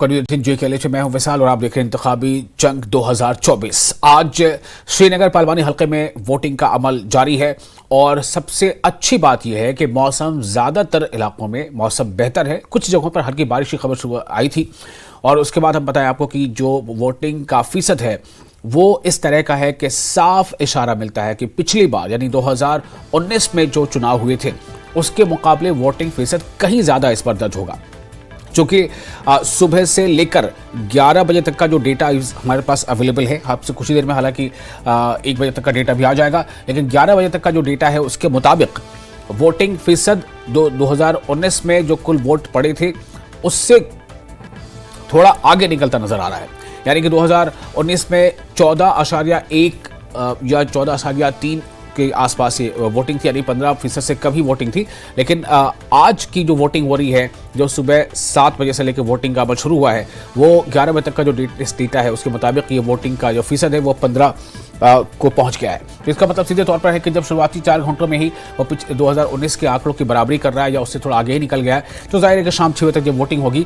मैं हूं विशाल और आप देख रहे हैं इंतखाबी जंग 2024। आज श्रीनगर पालवानी हल्के में वोटिंग का अमल जारी है और सबसे अच्छी बात यह है कि मौसम ज्यादातर इलाकों में मौसम बेहतर है। कुछ जगहों पर हल्की बारिश की खबर सुबह आई थी और उसके बाद हम बताएं आपको कि जो वोटिंग का फीसद है वो इस तरह का है कि साफ इशारा मिलता है कि पिछली बार यानी 2019 में जो चुनाव हुए थे उसके मुकाबले वोटिंग फीसद कहीं ज्यादा इस पर दर्ज होगा। चूंकि सुबह से लेकर 11 बजे तक का जो डेटा हमारे पास अवेलेबल है, आपसे कुछ ही देर में हालांकि 1 बजे तक का डेटा भी आ जाएगा, लेकिन 11 बजे तक का जो डेटा है उसके मुताबिक वोटिंग फीसद 2019 में जो कुल वोट पड़े थे उससे थोड़ा आगे निकलता नजर आ रहा है। यानी कि 2019 में 14.1 या 14.3 के आसपास ये वोटिंग थी, यानी 15% से कम ही वोटिंग थी। लेकिन आज की जो वोटिंग हो रही है, जो सुबह 7 बजे से लेकर वोटिंग का अमल शुरू हुआ है, वो 11 बजे तक का जो डेटा है उसके मुताबिक ये वोटिंग का जो फीसद है वो 15 को पहुंच गया है। तो इसका मतलब सीधे तौर पर है कि जब शुरुआती 4 घंटों में ही वो 2019 के आंकड़ों की बराबरी कर रहा है या उससे थोड़ा आगे ही निकल गया है, तो जाहिर है कि शाम 6 बजे तक जब वोटिंग होगी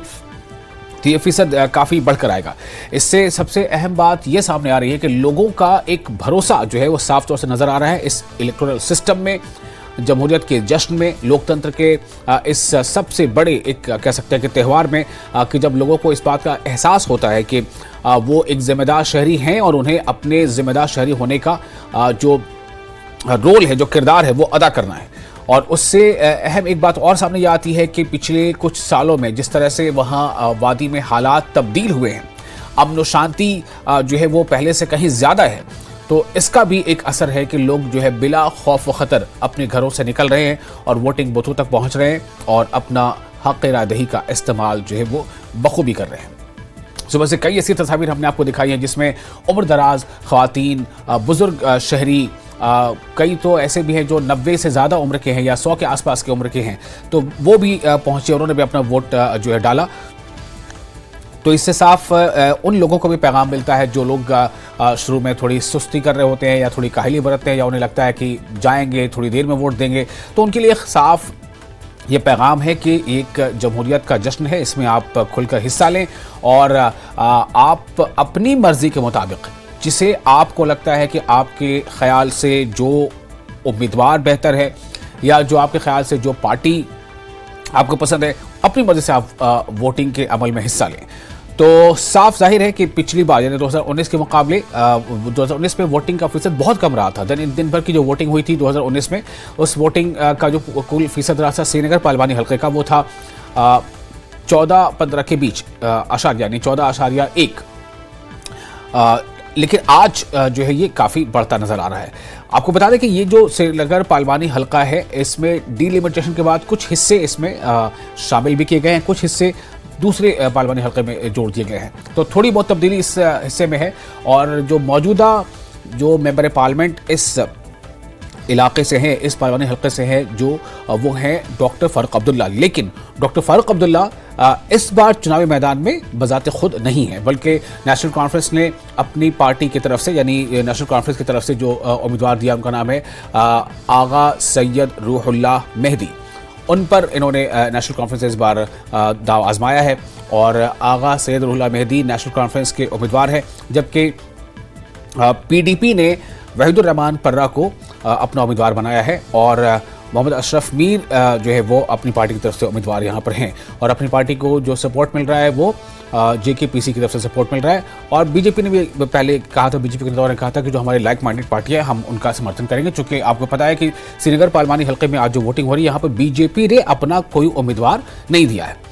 तो ये फीसद काफ़ी बढ़कर आएगा। इससे सबसे अहम बात ये सामने आ रही है कि लोगों का एक भरोसा जो है वो साफ तौर से नज़र आ रहा है इस इलेक्टोरल सिस्टम में, जमहूरियत के जश्न में, लोकतंत्र के इस सबसे बड़े एक कह सकते हैं कि त्यौहार में, कि जब लोगों को इस बात का एहसास होता है कि वो एक जिम्मेदार शहरी हैं और उन्हें अपने जिम्मेदार शहरी होने का जो रोल है, जो किरदार है वो अदा करना है। और उससे अहम एक बात और सामने ये आती है कि पिछले कुछ सालों में जिस तरह से वहाँ वादी में हालात तब्दील हुए हैं, अमन और शांति जो है वो पहले से कहीं ज़्यादा है, तो इसका भी एक असर है कि लोग जो है बिला खौफ व ख़तर अपने घरों से निकल रहे हैं और वोटिंग बूथों तक पहुँच रहे हैं और अपना हक़ रायदही का इस्तेमाल जो है वो बखूबी कर रहे हैं। सुबह से कई ऐसी तस्वीर हमने आपको दिखाई हैं जिसमें उम्र दराज ख़वातीन, बुज़ुर्ग शहरी, कई तो ऐसे भी हैं जो 90 से ज़्यादा उम्र के हैं या 100 के आसपास के उम्र के हैं, तो वो भी पहुंचे, उन्होंने भी अपना वोट जो है डाला। तो इससे साफ उन लोगों को भी पैगाम मिलता है जो लोग शुरू में थोड़ी सुस्ती कर रहे होते हैं या थोड़ी काहली बरतते हैं या उन्हें लगता है कि जाएंगे थोड़ी देर में वोट देंगे, तो उनके लिए साफ ये पैगाम है कि एक जमहूरियत का जश्न है, इसमें आप खुलकर हिस्सा लें और आप अपनी मर्जी के मुताबिक जिसे आपको लगता है कि आपके ख्याल से जो उम्मीदवार बेहतर है या जो आपके ख्याल से जो पार्टी आपको पसंद है, अपनी मर्जी से आप वोटिंग के अमल में हिस्सा लें। तो साफ जाहिर है कि पिछली बार यानी 2019 के मुकाबले 2019 में वोटिंग का फीसद बहुत कम रहा था। दिन भर की जो वोटिंग हुई थी 2019 में, उस वोटिंग का जो कुल फीसद रहा था श्रीनगर पालवानी हल्के का, वो था 14-15 के बीच यानी 14.1। लेकिन आज जो है ये काफ़ी बढ़ता नज़र आ रहा है। आपको बता दें कि ये जो श्रीनगर पालवानी हल्का है, इसमें डीलिमिटेशन के बाद कुछ हिस्से इसमें शामिल भी किए गए हैं, कुछ हिस्से दूसरे पालवानी हल्के में जोड़ दिए गए हैं, तो थोड़ी बहुत तब्दीली इस हिस्से में है। और जो मौजूदा जो मेंबर पार्लियामेंट इस इलाके से हैं, इस पालवानी हल्के से हैं, जो वो हैं डॉक्टर फारूक अब्दुल्ला। लेकिन डॉक्टर फारूक अब्दुल्ला इस बार चुनावी मैदान में बजाते खुद नहीं है, बल्कि नेशनल कॉन्फ्रेंस ने अपनी पार्टी की तरफ से यानी नेशनल कॉन्फ्रेंस की तरफ से जो उम्मीदवार दिया, उनका नाम है आगा सैयद रूहुल्लाह मेहदी। उन पर इन्होंने नेशनल कॉन्फ्रेंस इस बार दाव आजमाया है और आगा सैयद रूहुल्लाह मेहदी नेशनल कॉन्फ्रेंस के उम्मीदवार हैं, जबकि PDP ने वहीदुर रहमान पर्रा को अपना उम्मीदवार बनाया है और मोहम्मद अशरफ मीर जो है वो अपनी पार्टी की तरफ से उम्मीदवार यहाँ पर हैं। और अपनी पार्टी को जो सपोर्ट मिल रहा है वो JKPC की तरफ से सपोर्ट मिल रहा है। और BJP ने भी पहले कहा था, BJP के नेताओं ने कहा था कि जो हमारे लाइक माइंडेड पार्टी है हम उनका समर्थन करेंगे, चूँकि आपको पता है कि श्रीनगर पालवानी हल्के में आज जो वोटिंग हो रही है यहाँ पर BJP ने अपना कोई उम्मीदवार नहीं दिया है।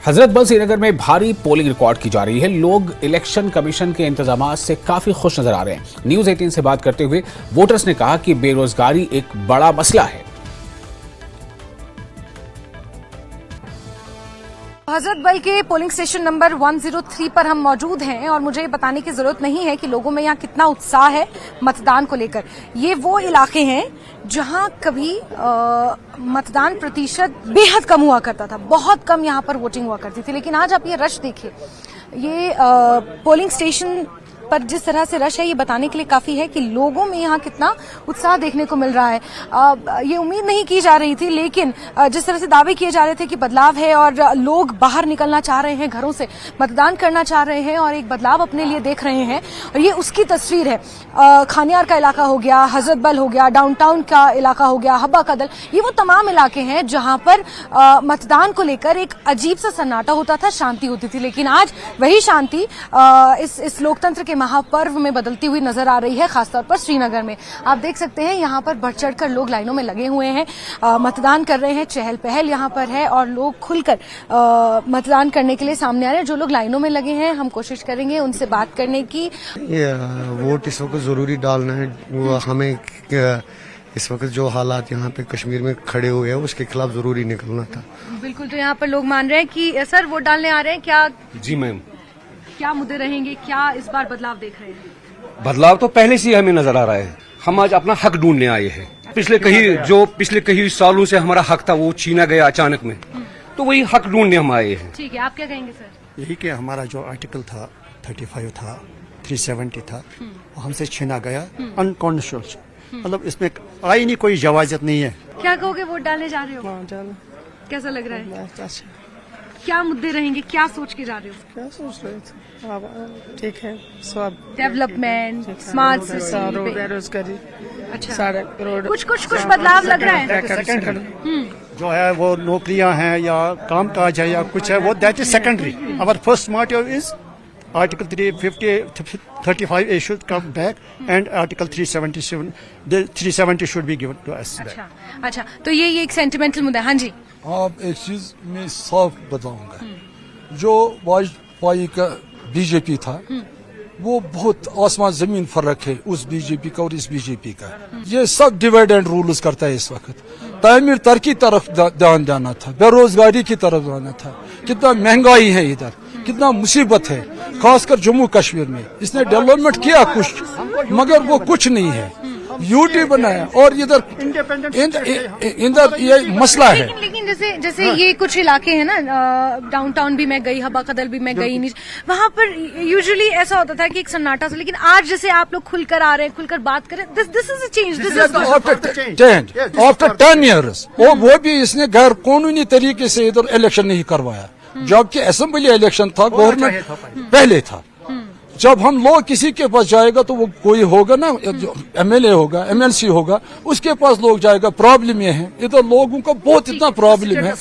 हजरत बल श्रीनगर में भारी पोलिंग रिकॉर्ड की जा रही है। लोग इलेक्शन कमीशन के इंतजामात से काफी खुश नजर आ रहे हैं। न्यूज़ 18 से बात करते हुए वोटर्स ने कहा कि बेरोजगारी एक बड़ा मसला है। हजरत बल के पोलिंग स्टेशन नंबर 103 पर हम मौजूद हैं और मुझे बताने की जरूरत नहीं है कि लोगों में यहाँ कितना उत्साह है मतदान को लेकर। ये वो इलाके हैं जहाँ कभी मतदान प्रतिशत बेहद कम हुआ करता था, बहुत कम यहाँ पर वोटिंग हुआ करती थी, लेकिन आज आप ये रश देखिए। ये पोलिंग स्टेशन पर जिस तरह से रश है ये बताने के लिए काफी है कि लोगों में यहाँ कितना उत्साह देखने को मिल रहा है। ये उम्मीद नहीं की जा रही थी, लेकिन जिस तरह से दावे किए जा रहे थे कि बदलाव है और लोग बाहर निकलना चाह रहे हैं, घरों से मतदान करना चाह रहे हैं और एक बदलाव अपने लिए देख रहे हैं, और ये उसकी तस्वीर है। खानियार का इलाका हो गया, हजरत बल हो गया, डाउनटाउन का इलाका हो गया, हब्बा कदल, ये वो तमाम इलाके हैं जहां पर मतदान को लेकर एक अजीब सा सन्नाटा होता था, शांति होती थी। लेकिन आज वही शांति इस लोकतंत्र के महापर्व में बदलती हुई नजर आ रही है, खासतौर पर श्रीनगर में। आप देख सकते हैं यहाँ पर बढ़ चढ़कर लोग लाइनों में लगे हुए हैं, मतदान कर रहे हैं, चहल पहल यहाँ पर है और लोग खुलकर मतदान करने के लिए सामने आ रहे हैं। जो लोग लाइनों में लगे हैं, हम कोशिश करेंगे उनसे बात करने की। वोट इस वक्त जरूरी डालना है। वो हमें इस वक्त जो हालात यहाँ पे कश्मीर में खड़े हुए हैं उसके खिलाफ जरूरी निकलना था। बिल्कुल, तो यहाँ पर लोग मान रहे हैं कि सर वोट डालने आ रहे हैं क्या? जी मैम। क्या मुद्दे रहेंगे, क्या इस बार बदलाव देख रहे हैं? बदलाव तो पहले से ही हमें नजर आ रहा है। हम आज अपना हक ढूंढने आए हैं। पिछले कई सालों से हमारा हक था वो छीना गया अचानक में, तो वही हक ढूंढने हम आए हैं। ठीक है, आप क्या कहेंगे सर? यही कि हमारा जो आर्टिकल था 35 था, 370 था, वो हमसे छीना गया अनकॉन्स्टिट्यूशनल। मतलब इसमें आई नहीं, कोई जवाजत नहीं है। क्या कहोगे, वोट डालने जा रहे हो? कैसा लग रहा है? क्या मुद्दे रहेंगे, क्या सोच के जा रहे हो? क्या सोच रहे थे? ठीक है, सब डेवलपमेंट, स्मार्ट सिटी, बेरोजगारी, अच्छा, सड़क, रोड, कुछ बदलाव लग रहा है। जो है वो नौकरियां हैं या काम काज है या कुछ है, वो that is secondary. Our first motive is Article 35 should come back and Article 370 should be given to us back. अच्छा, तो ये एक सेंटिमेंटल मुद्दा है। हाँ जी, आप एक चीज मैं साफ बताऊंगा, जो वाजपेयी का बीजेपी था वो बहुत आसमान जमीन फर्क है उस बीजेपी का और इस बीजेपी का। ये सब डिवाइड एंड रूल्स करता है इस वक्त। तामीर तरक्की तरफ ध्यान देना था, बेरोजगारी की तरफ जाना था। कितना महंगाई है इधर, कितना मुसीबत है, खासकर जम्मू कश्मीर में। इसने डेवलपमेंट किया कुछ, मगर वो कुछ नहीं है। यूटी बनाया और इधर ये मसला है। लेकिन जैसे ये कुछ इलाके हैं ना, डाउनटाउन भी मैं गई, हब्बा कदल भी मैं गई, वहाँ पर यूजुअली ऐसा होता था कि एक सन्नाटा सा। लेकिन आज जैसे आप लोग खुलकर आ रहे हैं, खुलकर बात करें, this is a change, this is after 10 years। वो भी इसने गैर कानूनी तरीके से इधर इलेक्शन नहीं करवाया, जबकि असेंबली इलेक्शन था, गवर्नमेंट पहले था। जब हम लोग किसी के पास जाएगा तो वो कोई होगा ना, एमएलए होगा, एमएलसी होगा, उसके पास लोग जाएगा। प्रॉब्लम ये है, इधर लोगों का बहुत इतना प्रॉब्लम है।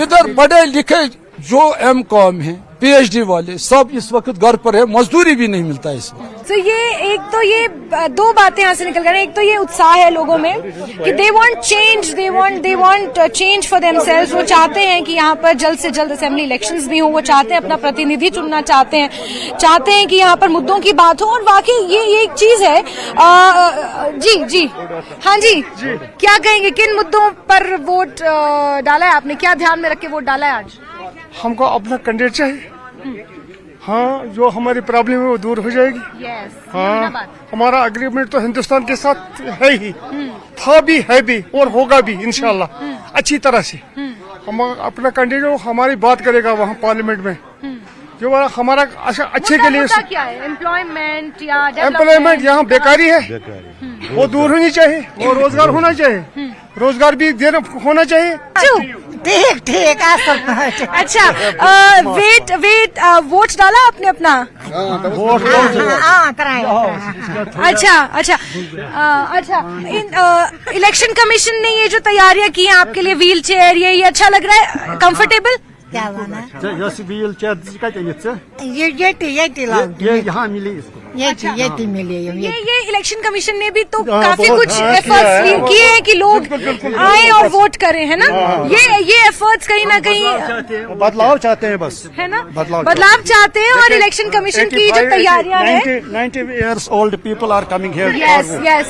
इधर पढ़े लिखे जो एमकॉम है, पीएचडी वाले सब इस वक्त घर पर है, मजदूरी भी नहीं मिलता है इसमें। तो ये दो बातें यहाँ से निकल कर, एक तो ये उत्साह है लोगों में कि they want change, they want change for themselves. वो चाहते हैं कि यहाँ पर जल्द से जल्द असेंबली इलेक्शंस भी हो, वो चाहते हैं अपना प्रतिनिधि चुनना चाहते हैं कि यहाँ पर मुद्दों की बात हो। और वाकई ये एक चीज है। जी हाँ जी, क्या कहेंगे, किन मुद्दों पर वोट डाला है आपने, क्या ध्यान में रख के वोट डाला है आज? हमको अपना कैंडिडेट चाहिए। हाँ, जो हमारी प्रॉब्लम है वो दूर हो जाएगी। हाँ, हमारा एग्रीमेंट तो हिंदुस्तान के साथ है ही, था भी, है भी और होगा भी इंशाल्लाह अच्छी तरह से। हम अपना कैंडिडेट हमारी बात करेगा वहाँ पार्लियामेंट में, जो हमारा अच्छे के लिए। क्या है, एम्प्लॉयमेंट या एम्प्लॉयमेंट? यहाँ बेकारी है, वो दूर होनी चाहिए। वो रोजगार होना चाहिए, रोजगार भी होना चाहिए। ठीक अच्छा, वेट वोट डाला आपने अपना? अच्छा, इलेक्शन कमीशन ने ये जो तैयारियां की हैं आपके लिए, व्हील चेयर, ये अच्छा लग रहा है, कंफर्टेबल? क्या बना? व्हील चेयर ये यहाँ मिली इसको। ये मिली। ये इलेक्शन कमीशन ने भी तो काफी कुछ एफर्ट्स किए हैं कि लोग आए और वोट करें, है ना? ये एफर्ट्स कहीं ना कहीं बदलाव चाहते हैं, बस है ना, बदलाव चाहते हैं। और इलेक्शन कमीशन की जो तैयारियां हैं, 90 years old people are coming here।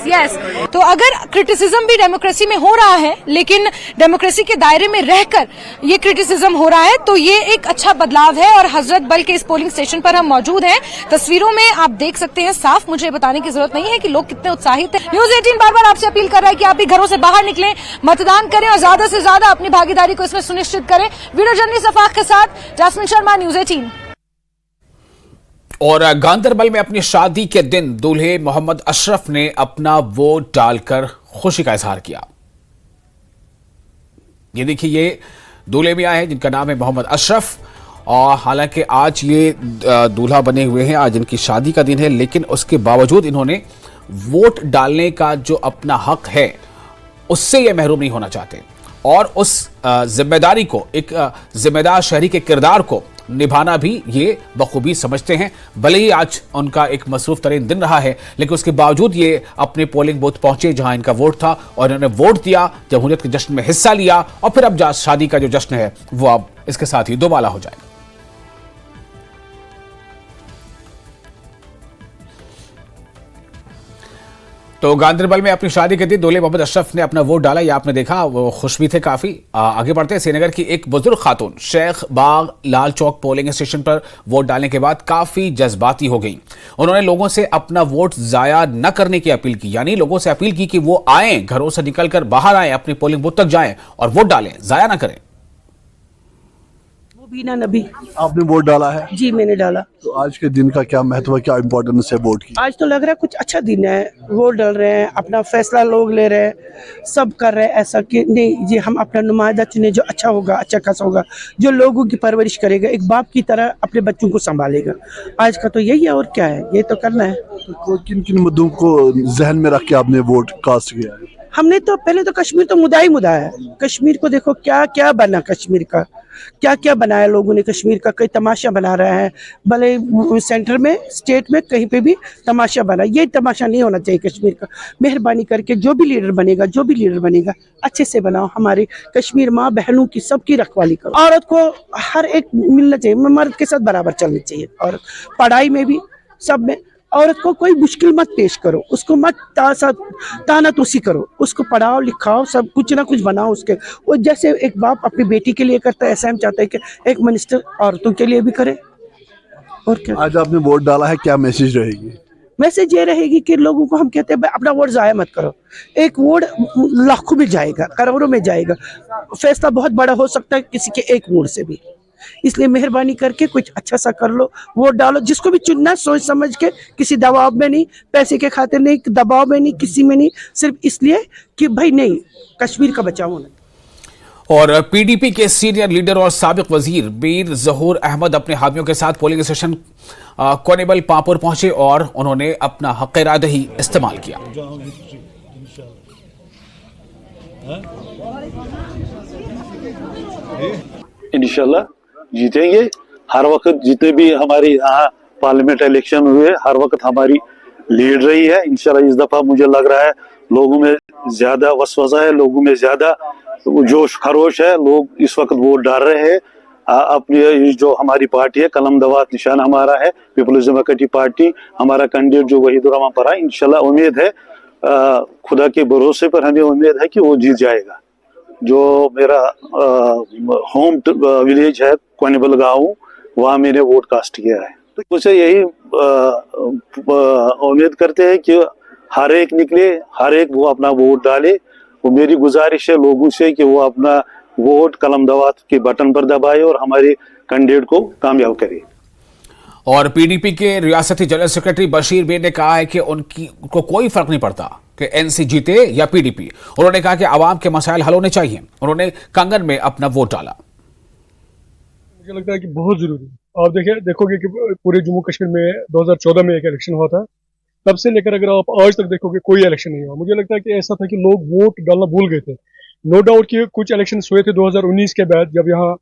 Yes. तो अगर क्रिटिसिज्म भी डेमोक्रेसी में हो रहा है, लेकिन डेमोक्रेसी के दायरे में रहकर ये क्रिटिसिज्म हो रहा है, तो ये एक अच्छा बदलाव है। और हजरत बल के इस पोलिंग स्टेशन पर हम मौजूद हैं। तस्वीरों में आप देख सकते हैं साफ, मुझे बताने की जरूरत नहीं है कि लोग कितने उत्साहित हैं। न्यूज़ 18 बार आपसे अपील कर रहा है कि आप भी घरों से बाहर निकलें, मतदान करें और ज्यादा से ज्यादा अपनी भागीदारी को इसमें सुनिश्चित करें। वीडियो जर्नलिस्ट अफाक के साथ जास्मिन शर्मा, न्यूज़ 18। اور गांधरबल में अपनी शादी के दिन दूल्हे मोहम्मद अशरफ ने अपना वोट डालकर खुशी का इजहार किया। ये देखिए, ये दूल्हे मियां हैं जिनका नाम है मोहम्मद अशरफ, और हालांकि आज ये दूल्हा बने हुए हैं, आज इनकी शादी का दिन है, लेकिन उसके बावजूद इन्होंने वोट डालने का जो अपना हक है उससे ये महरूम नहीं होना चाहते, और उस जिम्मेदारी को, एक जिम्मेदार शहरी के किरदार को निभाना भी ये बखूबी समझते हैं। भले ही आज उनका एक मसरूफ तरीन दिन रहा है, लेकिन उसके बावजूद ये अपने पोलिंग बूथ पहुंचे जहां इनका वोट था, और इन्होंने वोट दिया, जमहूरियत के जश्न में हिस्सा लिया, और फिर अब शादी का जो जश्न है वो अब इसके साथ ही दोबाला हो जाएगा। तो गांधरबल में अपनी शादी के दिन दूल्हे मोहम्मद अशरफ ने अपना वोट डाला, ये आपने देखा, वो खुश भी थे काफी। आगे बढ़ते हैं, श्रीनगर की एक बुजुर्ग खातून शेख बाग लाल चौक पोलिंग स्टेशन पर वोट डालने के बाद काफी जज्बाती हो गई। उन्होंने लोगों से अपना वोट जाया न करने की अपील की, यानी लोगों से अपील की कि वो आए, घरों से निकलकर बाहर आए, अपने पोलिंग बूथ तक जाएं और वोट डालें, जाया ना करें। बीना नबी। आपने वोट डाला है? जी मैंने डाला। तो आज के दिन का क्या महत्व है, क्या इम्पोर्टेंस है वोट की? आज तो लग रहा है कुछ अच्छा दिन है, वोट डाल रहे हैं, अपना फैसला लोग ले रहे हैं, सब कर रहे हैं ऐसा कि नहीं जी हम अपना नुमाइंदा चुने जो अच्छा होगा, अच्छा खासा होगा, जो लोगों की परवरिश करेगा, एक बाप की तरह अपने बच्चों को संभालेगा। आज का तो यही है, और क्या है, ये तो करना है। तो किन किन मुद्दों को जहन में रख के आपने वोट कास्ट किया है? हमने तो पहले तो कश्मीर तो मुद्दा ही मुद्दा है। कश्मीर को देखो क्या क्या बना, कश्मीर का क्या क्या बनाया लोगों ने, कश्मीर का कई तमाशा बना रहा है, भले सेंटर में स्टेट में कहीं पे भी तमाशा बना, ये तमाशा नहीं होना चाहिए कश्मीर का। मेहरबानी करके जो भी लीडर बनेगा अच्छे से बनाओ, हमारी कश्मीर माँ बहनों की सबकी रखवाली करो। औरत को हर एक मिलना चाहिए, मर्द के साथ बराबर चलनी चाहिए, और पढ़ाई में भी सब में औरत को कोई मुश्किल मत पेश करो, उसको मत ताना तोसी करो, उसको पढ़ाओ लिखाओ, सब कुछ ना कुछ बनाओ उसके। वो जैसे एक बाप अपनी बेटी के लिए करता है, ऐसा हम चाहते हैं कि एक मिनिस्टर औरतों के लिए भी करे। और क्या आज आपने वोट डाला है, क्या मैसेज रहेगी? मैसेज ये रहेगी कि लोगों को हम कहते हैं अपना वोट जाया मत करो। एक वोट लाखों में जाएगा, करोड़ों में जाएगा, फैसला बहुत बड़ा हो सकता है किसी के एक वोट से भी। इसलिए मेहरबानी करके कुछ अच्छा सा कर लो, वोट डालो, जिसको भी चुनना सोच समझ के, किसी दबाव में नहीं, पैसे के खातिर नहीं, दबाव में नहीं, किसी में नहीं, सिर्फ इसलिए कि भाई नहीं कश्मीर का बचाव होना। और पीडीपी के सीनियर लीडर और साबिक वजीर मीर ज़हूर अहमद अपने हामियों के साथ पोलिंग स्टेशन कोनेबल पापुर पहुंचे और उन्होंने अपना हक़ रायदही इस्तेमाल किया। इंशाल्लाह जीतेंगे। हर वक्त जितने भी हमारे यहाँ पार्लियामेंट इलेक्शन हुए, हर वक्त हमारी लीड रही है। इंशाल्लाह इस दफा मुझे लग रहा है लोगों में ज्यादा वसवसा है, लोगों में ज्यादा जोश खरोश है, लोग इस वक्त वोट डाल रहे हैं। अपनी जो हमारी पार्टी है, कलम दवात निशान हमारा है, पीपल्स डेमोक्रेटिक पार्टी, हमारा कैंडिडेट जो वहीदुर रहमान पर है, इंशाल्लाह उम्मीद है, खुदा के भरोसे पर हमें उम्मीद है कि वो जीत जाएगा। जो मेरा होम विलेज है कोनेबल गांव, वहाँ मैंने वोट कास्ट किया है। तो मुझे यही उम्मीद करते हैं कि हर एक निकले, हर एक वो अपना वोट डाले। वो मेरी गुजारिश है लोगों से कि वो अपना वोट कलम दवात के बटन पर दबाए और हमारे कैंडिडेट को कामयाब करे। और पीडीपी के रियासती जनरल सेक्रेटरी बशीर बेग ने कहा है कि उनको कोई फर्क नहीं पड़ता कि एनसी जीते या पीडीपी। उन्होंने कहा कि आवाम के मसाइल हल होने चाहिए। उन्होंने कंगन में अपना वोट डाला। मुझे लगता है कि बहुत जरूरी है। आप देखोगे कि पूरे जम्मू कश्मीर में 2014 में एक इलेक्शन हुआ था, तब से लेकर अगर आप आज तक देखोगे कोई इलेक्शन नहीं हुआ। मुझे लगता है कि ऐसा था कि लोग वोट डालना भूल गए थे। नो डाउट कि कुछ इलेक्शन हुए थे 2019 के बाद, जब यहाँ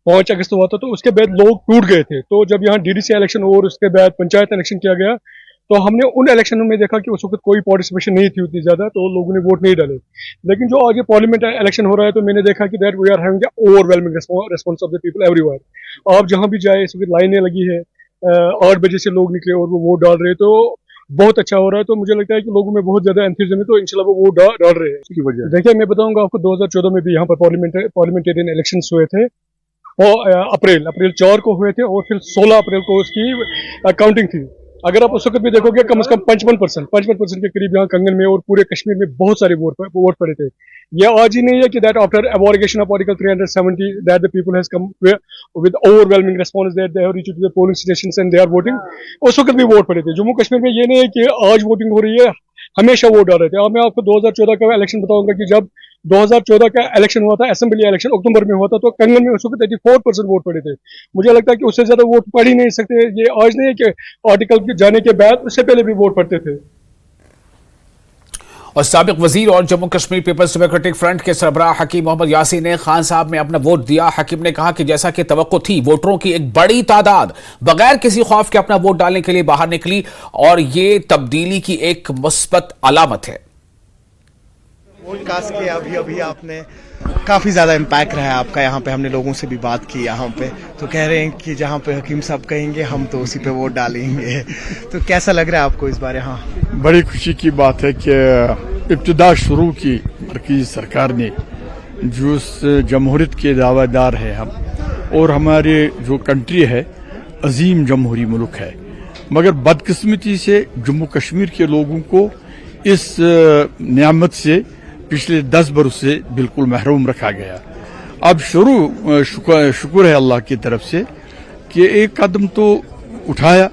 5 अगस्त हुआ था, तो उसके बाद लोग टूट गए थे। तो जब यहाँ डीडीसी इलेक्शन और उसके बाद पंचायत इलेक्शन किया गया, तो हमने उन इलेक्शनों में देखा कि उस वक्त कोई पार्टिसिपेशन नहीं थी उतनी ज्यादा, तो लोगों ने वोट नहीं डाले। लेकिन जो आगे पार्लियामेंट इलेक्शन हो रहा है, तो मैंने देखा कि that we are having overwhelming response of the people everywhere. आप जहां भी जाए, इस वक्त लाइनें लगी है, 8 बजे से लोग निकले और वो वोट डाल रहे हैं, तो बहुत अच्छा हो रहा है। तो मुझे लगता है कि लोगों में बहुत ज्यादा एंथुसियाज्म है, तो इंशाल्लाह वो वोट डाल रहे हैं। इसकी वजह देखिए, मैं बताऊंगा आपको, 2014 में भी यहाँ पर पार्लियामेंटेरियन इलेक्शन हुए थे, और अप्रैल 4 को हुए थे, और फिर 16 अप्रैल को उसकी काउंटिंग थी। अगर आप उस वक्त भी देखोगे कम से कम 55% के करीब यहाँ कंगन में और पूरे कश्मीर में बहुत सारे वोट पड़े थे। ये आज ही नहीं है कि that after abrogation of article 370 that the people has come with overwhelming response that they have reached to the polling stations and they are voting. उस वक्त भी वोट पड़े थे। जम्मू कश्मीर में ये नहीं है कि आज वोटिंग हो रही है, हमेशा वोट डाल रहे थे। अब मैं आपको 2014 का इलेक्शन बताऊंगा कि जब 2014 का इलेक्शन हुआ था, असेंबली इलेक्शन अक्टूबर में हुआ था, तो कंगन में उस वक्त 84% वोट पड़े थे। मुझे लगता है कि उससे ज्यादा वोट पड़ ही नहीं सकते। ये आज नहीं है कि आर्टिकल के जाने के बाद, उससे पहले भी वोट पड़ते थे। और साबिक वजीर और Jammu Kashmir peoples democratic front के सरबराह हकीम मोहम्मद यासीन ने खान साहब में अपना वोट दिया। हकीम ने कहा कि जैसा कि तवक्को थी, वोटरों की एक बड़ी तादाद बगैर किसी खौफ के अपना वोट डालने के लिए बाहर निकली और ये तब्दीली की एक मुस्बत अलामत है। वोट कास्ट किया अभी आपने, काफ़ी ज़्यादा इम्पैक्ट रहा है आपका यहाँ पे। हमने लोगों से भी बात की यहाँ पे, तो कह रहे हैं कि जहाँ पे हकीम साहब कहेंगे हम तो उसी पे वोट डालेंगे। तो कैसा लग रहा है आपको इस बार यहाँ? बड़ी खुशी की बात है कि इब्तिदा शुरू की मरकज़ी सरकार ने, जो जमहूरियत के दावेदार हैं हम, और हमारे जो कंट्री है अजीम जमहूरी मुल्क है, मगर बदकिस्मती से जम्मू कश्मीर के लोगों को इस नियामत से पिछले 10 बरस से बिल्कुल महरूम रखा गया। अब शुक्र है अल्लाह की तरफ से कि एक कदम तो उठाया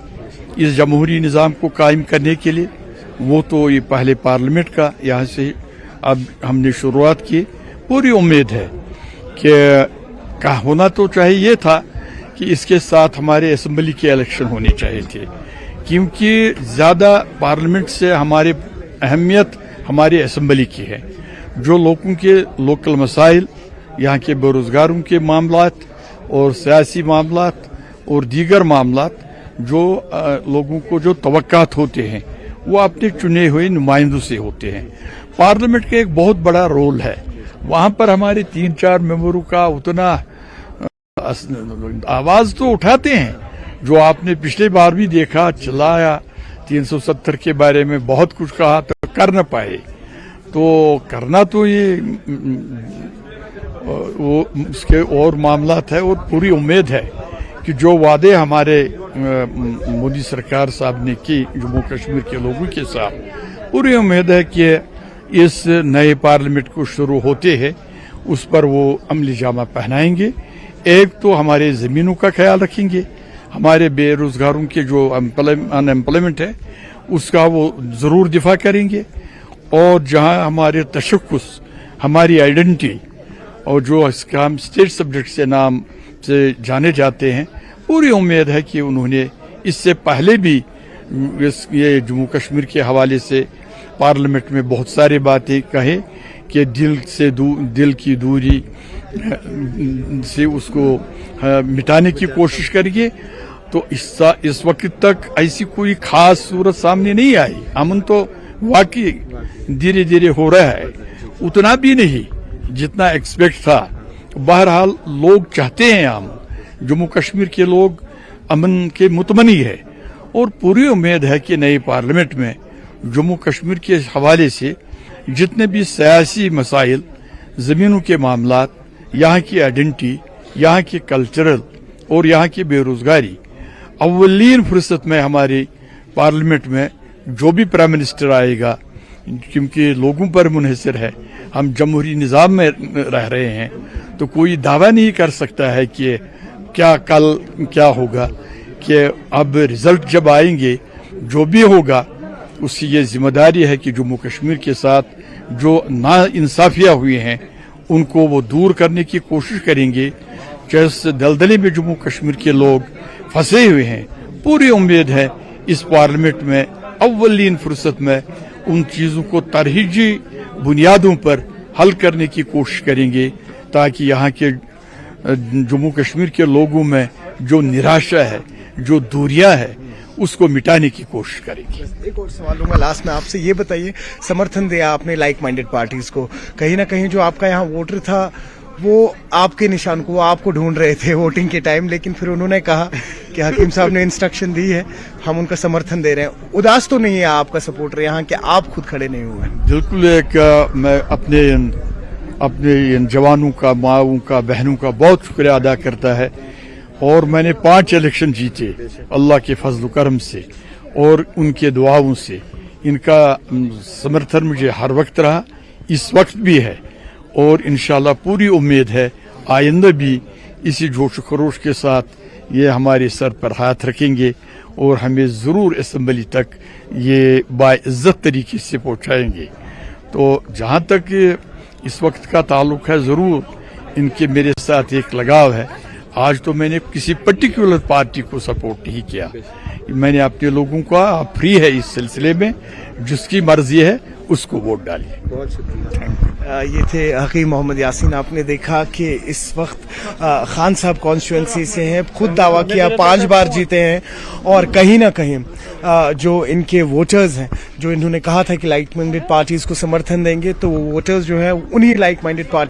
इस जमहूरी निज़ाम को कायम करने के लिए। वो तो ये पहले पार्लियामेंट का, यहाँ से अब हमने शुरुआत की। पूरी उम्मीद है कि होना तो चाहिए ये था कि इसके साथ हमारे असेंबली के इलेक्शन होने चाहिए थे, क्योंकि ज़्यादा पार्लियामेंट से हमारे अहमियत हमारी असेंबली की है। जो लोगों के लोकल मसाइल, यहाँ के बेरोजगारों के मामलात और सियासी मामलात और दीगर मामलात, जो लोगों को जो तवक्कात होते हैं वो अपने चुने हुए नुमाइंदों से होते हैं। पार्लियामेंट का एक बहुत बड़ा रोल है। वहाँ पर हमारे 3-4 मेंबरों का उतना आवाज़ तो उठाते हैं, जो आपने पिछले बार भी देखा, चलाया 370 के बारे में बहुत कुछ कहा, तो कर न पाए। तो करना तो ये वो उसके और मामलात है, और पूरी उम्मीद है कि जो वादे हमारे मोदी सरकार साहब ने की जम्मू कश्मीर के लोगों के साथ, पूरी उम्मीद है कि इस नए पार्लियामेंट को शुरू होते हैं उस पर वो अमली जामा पहनाएंगे। एक तो हमारे ज़मीनों का ख्याल रखेंगे, हमारे बेरोजगारों के जो अनएम्प्लॉयमेंट है उसका वो ज़रूर दिफा करेंगे, और जहां हमारे तशक्कुस, हमारी आइडेंटिटी और जो इसका हम स्टेट सब्जेक्ट से नाम से जाने जाते हैं, पूरी उम्मीद है कि उन्होंने इससे पहले भी ये जम्मू कश्मीर के हवाले से पार्लियामेंट में बहुत सारी बातें कहे कि दिल की दूरी से उसको मिटाने की कोशिश करेंगे। तो इस वक्त तक ऐसी कोई खास सूरत सामने नहीं आई। अमन तो वाकई धीरे धीरे हो रहा है, उतना भी नहीं जितना एक्सपेक्ट था। बहरहाल लोग चाहते हैं, हम जम्मू कश्मीर के लोग अमन के मुतमनी है, और पूरी उम्मीद है कि नए पार्लियामेंट में जम्मू कश्मीर के हवाले से जितने भी सियासी मसाइल, ज़मीनों के मामलात, यहाँ की आइडेंटिटी, यहाँ की कल्चरल और यहाँ की बेरोजगारी, अव्वलीन फुर्सत में हमारी पार्लियामेंट में जो भी प्राइम मिनिस्टर आएगा, क्योंकि लोगों पर मुनहसर है, हम जमहूरी निज़ाम में रह रहे हैं, तो कोई दावा नहीं कर सकता है कि क्या कल क्या होगा। कि अब रिजल्ट जब आएंगे, जो भी होगा उसकी ये जिम्मेदारी है कि जम्मू कश्मीर के साथ जो नाइंसाफियाँ हुई हैं उनको वो दूर करने की कोशिश करेंगे। जिस दलदले में जम्मू कश्मीर के लोग फंसे हुए हैं, पूरी उम्मीद है इस पार्लियामेंट में अव्वलीन फुर्सत में उन चीज़ों को तरजीही बुनियादों पर हल करने की कोशिश करेंगे, ताकि यहाँ के जम्मू कश्मीर के लोगों में जो निराशा है, जो दूरियां है, उसको मिटाने की कोशिश करेंगे। एक और सवाल लूंगा लास्ट में आपसे, ये बताइए, समर्थन दिया आपने लाइक माइंडेड पार्टीज को, कहीं ना कहीं जो आपका यहाँ वोटर था वो आपके निशान को, वो आपको ढूंढ रहे थे वोटिंग के टाइम, लेकिन फिर उन्होंने कहा कि हकीम साहब ने इंस्ट्रक्शन दी है, हम उनका समर्थन दे रहे हैं। उदास तो नहीं है आपका सपोर्टर यहाँ कि आप खुद खड़े नहीं हुए? बिल्कुल। मैं अपने इन जवानों का, माओं का, बहनों का बहुत शुक्रिया अदा करता है। और मैंने 5 इलेक्शन जीते अल्लाह के फजल करम से, और उनके दुआओं से इनका समर्थन मुझे हर वक्त रहा, इस वक्त भी है और इंशाल्लाह पूरी उम्मीद है आइंदा भी इसी जोश खरोश के साथ ये हमारे सर पर हाथ रखेंगे और हमें ज़रूर असम्बली तक ये बाइज़्ज़त तरीके से पहुँचाएंगे। तो जहाँ तक इस वक्त का ताल्लुक़ है, ज़रूर इनके मेरे साथ एक लगाव है। आज तो मैंने किसी पर्टिकुलर पार्टी को सपोर्ट नहीं किया, मैंने अपने लोगों को, आप फ्री है इस सिलसिले में, जिसकी मर्जी है उसको वोट डालिए। बहुत शुक्रिया। ये थे हकीम मोहम्मद यासीन। आपने देखा कि इस वक्त खान साहब कॉन्स्टिट्यूंसी से हैं, खुद दावा किया 5 बार जीते हैं और कहीं ना कहीं जो इनके वोटर्स हैं, जो इन्होंने कहा था कि लाइक माइंडेड पार्टीज को समर्थन देंगे, तो वो वोटर्स जो है उन्हीं लाइक माइंडेड पार्टी